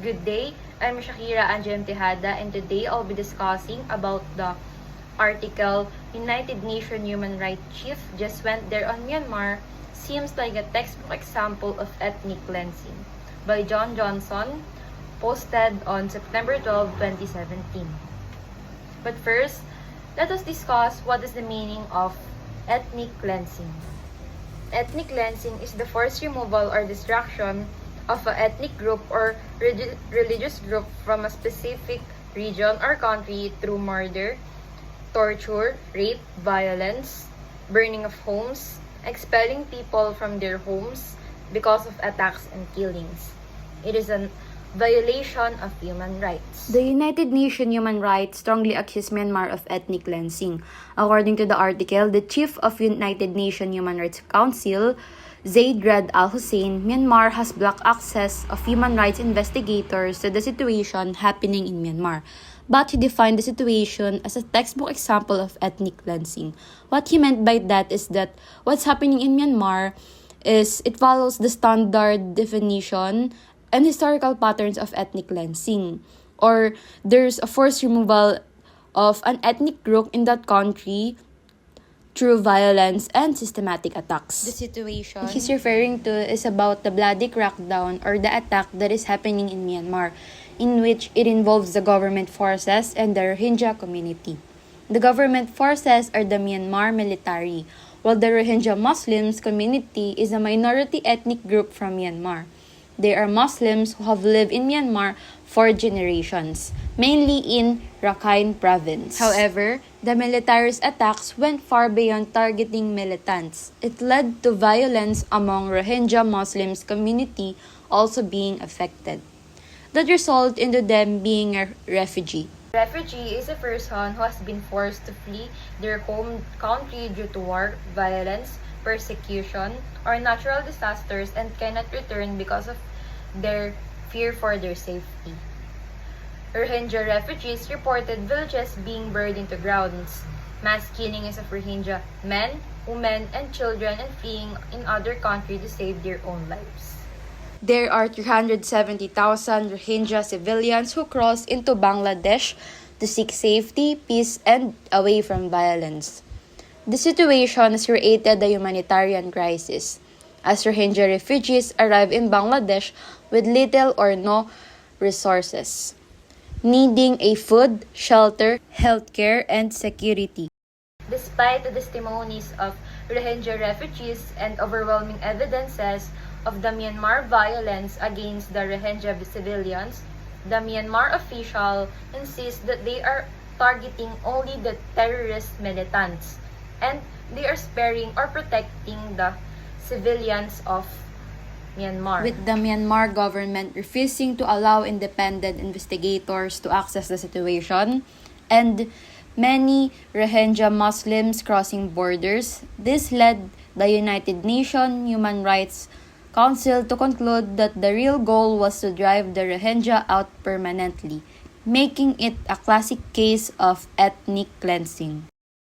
Good day, I'm Shakira Anjem Tejada, and today I'll be discussing about the article United Nations Human Rights Chief just went there on Myanmar seems like a textbook example of ethnic cleansing by John Johnson, posted on September 12, 2017. But first, let us discuss what is the meaning of ethnic cleansing. Ethnic cleansing is the forced removal or destruction of an ethnic group or religious group from a specific region or country through murder, torture, rape, violence, burning of homes, expelling people from their homes because of attacks and killings. It is a violation of human rights. The United Nations Human Rights strongly accused Myanmar of ethnic cleansing. According to the article, the Chief of United Nations Human Rights Council, Zeid Rad Al Hussein, Myanmar has blocked access of human rights investigators to the situation happening in Myanmar. But he defined the situation as a textbook example of ethnic cleansing. What he meant by that is that what's happening in Myanmar is it follows the standard definition and historical patterns of ethnic cleansing, or there's a forced removal of an ethnic group in that country through violence and systematic attacks. The situation he's referring to is about the bloody crackdown or the attack that is happening in Myanmar, in which it involves the government forces and the Rohingya community. The government forces are the Myanmar military, while the Rohingya Muslims community is a minority ethnic group from Myanmar. They are Muslims who have lived in Myanmar for generations, mainly in Rakhine province. However, the military's attacks went far beyond targeting militants. It led to violence among Rohingya Muslims community also being affected, that result into them being a refugee. Refugee is a person who has been forced to flee their home country due to war, violence, persecution, or natural disasters and cannot return because of their fear for their safety. Rohingya refugees reported villages being burned into grounds, mass killings of Rohingya men, women, and children, and fleeing in other countries to save their own lives. There are 370,000 Rohingya civilians who crossed into Bangladesh to seek safety, peace, and away from violence. The situation has created a humanitarian crisis, as Rohingya refugees arrive in Bangladesh with little or no resources, needing a food, shelter, healthcare, and security. Despite the testimonies of Rohingya refugees and overwhelming evidences of the Myanmar violence against the Rohingya civilians, the Myanmar official insists that they are targeting only the terrorist militants, and they are sparing or protecting the civilians of Myanmar. With the Myanmar government refusing to allow independent investigators to access the situation, and many Rohingya Muslims crossing borders, this led the United Nations Human Rights Council to conclude that the real goal was to drive the Rohingya out permanently, making it a classic case of ethnic cleansing.